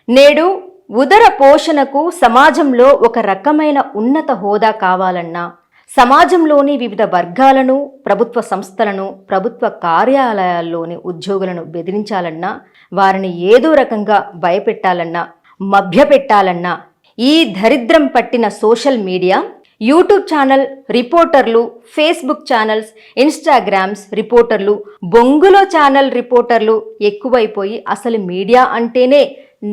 నేడు ఉదర పోషణకు సమాజంలో ఒక రకమైన ఉన్నత హోదా కావాలన్నా, సమాజంలోని వివిధ వర్గాలను, ప్రభుత్వ సంస్థలను, ప్రభుత్వ కార్యాలయాల్లోని ఉద్యోగులను బెదిరించాలన్నా, వారిని ఏదో రకంగా భయపెట్టాలన్నా, మభ్యపెట్టాలన్నా ఈ దరిద్రం పట్టిన సోషల్ మీడియా, యూట్యూబ్ ఛానల్ రిపోర్టర్లు, ఫేస్బుక్ ఛానల్స్, ఇన్స్టాగ్రామ్స్ రిపోర్టర్లు, బొంగులో ఛానల్ రిపోర్టర్లు ఎక్కువైపోయి అసలు మీడియా అంటేనే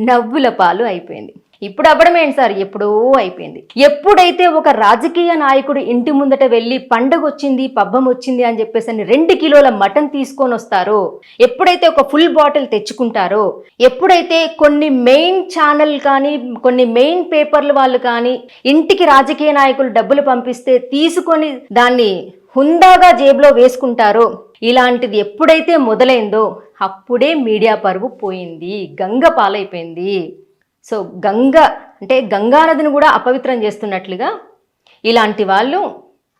నవ్వుల పాలు అయిపోయింది. ఇప్పుడు అవ్వడమేంటి సార్, ఎప్పుడో అయిపోయింది. ఎప్పుడైతే ఒక రాజకీయ నాయకుడు ఇంటి ముందట వెళ్ళి పండగ వచ్చింది, పబ్బం వచ్చింది అని చెప్పేసి 2 కిలోల మటన్ తీసుకొని వస్తారో, ఎప్పుడైతే ఒక ఫుల్ బాటిల్ తెచ్చుకుంటారో, ఎప్పుడైతే కొన్ని మెయిన్ ఛానల్ కానీ, కొన్ని మెయిన్ పేపర్ల వాళ్ళు కానీ ఇంటికి రాజకీయ నాయకులు డబ్బులు పంపిస్తే తీసుకొని దాన్ని హుందాగా జేబులో వేసుకుంటారో, ఇలాంటిది ఎప్పుడైతే మొదలైందో అప్పుడే మీడియా పరువు పోయింది, గంగ పాలైపోయింది. సో గంగ అంటే గంగానదిని కూడా అపవిత్రం చేస్తున్నట్లుగా ఇలాంటి వాళ్ళు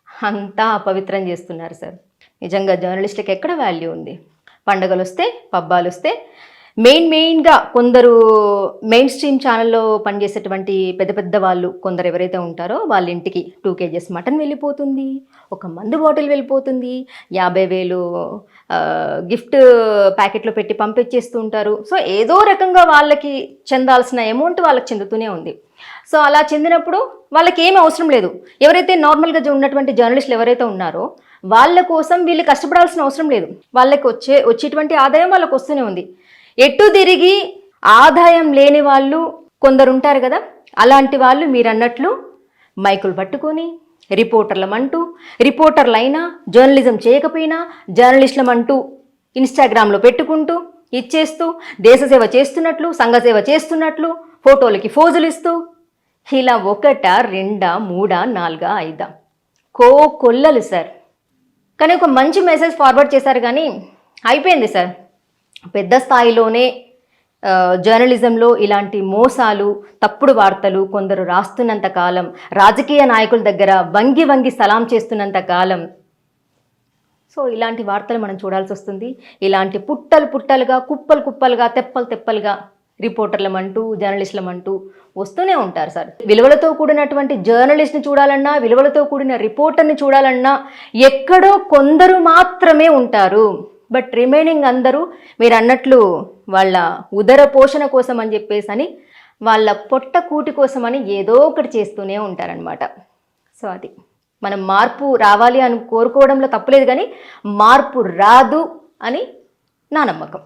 అంతా అపవిత్రం చేస్తున్నారు సార్. నిజంగా జర్నలిస్టులకు ఎక్కడ వాల్యూ ఉంది? పండగలు వస్తే, పబ్బాలు వస్తే మెయిన్గా కొందరు మెయిన్ స్ట్రీమ్ ఛానల్లో పనిచేసేటువంటి పెద్ద పెద్ద వాళ్ళు కొందరు ఎవరైతే ఉంటారో వాళ్ళ ఇంటికి 2 kgs మటన్ వెళ్ళిపోతుంది, ఒక మందు బాటిల్ వెళ్ళిపోతుంది, 50,000 గిఫ్ట్ ప్యాకెట్లో పెట్టి పంపించేస్తూ ఉంటారు. సో ఏదో రకంగా వాళ్ళకి చెందాల్సిన అమౌంట్ వాళ్ళకి చెందుతూనే ఉంది. సో అలా చెందినప్పుడు వాళ్ళకి ఏమీ అవసరం లేదు. ఎవరైతే నార్మల్గా ఉన్నటువంటి జర్నలిస్టులు ఎవరైతే ఉన్నారో వాళ్ళ కోసం వీళ్ళు కష్టపడాల్సిన అవసరం లేదు. వాళ్ళకి వచ్చేటువంటి ఆదాయం వాళ్ళకి వస్తూనే ఉంది. ఎటు తిరిగి ఆదాయం లేని వాళ్ళు కొందరు ఉంటారు కదా, అలాంటి వాళ్ళు మీరు అన్నట్లు మైకులు పట్టుకొని రిపోర్టర్లమంటూ, రిపోర్టర్లైనా జర్నలిజం చేయకపోయినా జర్నలిస్టులమంటూ ఇన్స్టాగ్రామ్లో పెట్టుకుంటూ ఇచ్చేస్తూ దేశసేవ చేస్తున్నట్లు, సంఘసేవ చేస్తున్నట్లు ఫోటోలకి ఫోజులు ఇస్తూ ఇలా 1, 2, 3, 4, 5 కొల్లలు సార్. కానీ ఒక మంచి మెసేజ్ ఫార్వర్డ్ చేశారు కానీ అయిపోయింది సార్. పెద్ద స్థాయిలోనే జర్నలిజంలో ఇలాంటి మోసాలు, తప్పుడు వార్తలు కొందరు రాస్తున్నంత కాలం, రాజకీయ నాయకుల దగ్గర వంగి వంగి సలాం చేస్తున్నంత కాలం సో ఇలాంటి వార్తలు మనం చూడాల్సి వస్తుంది. ఇలాంటి పుట్టలుగా, కుప్పలుగా, తెప్పలుగా రిపోర్టర్లమంటూ, జర్నలిస్టులమంటూ వస్తూనే ఉంటారు సార్. విలువలతో కూడినటువంటి జర్నలిస్ట్ని చూడాలన్నా, విలువలతో కూడిన రిపోర్టర్ని చూడాలన్నా ఎక్కడో కొందరు మాత్రమే ఉంటారు. బట్ రిమైనింగ్ అందరూ మీరు అన్నట్లు వాళ్ళ ఉదర పోషణ కోసం అని చెప్పేసి అని, వాళ్ళ పొట్ట కూటి కోసమని ఏదో ఒకటి చేస్తూనే ఉంటారనమాట. సో అది మనం మార్పు రావాలి అని కోరుకోవడంలో తప్పులేదు, కానీ మార్పు రాదు అని నా నమ్మకం.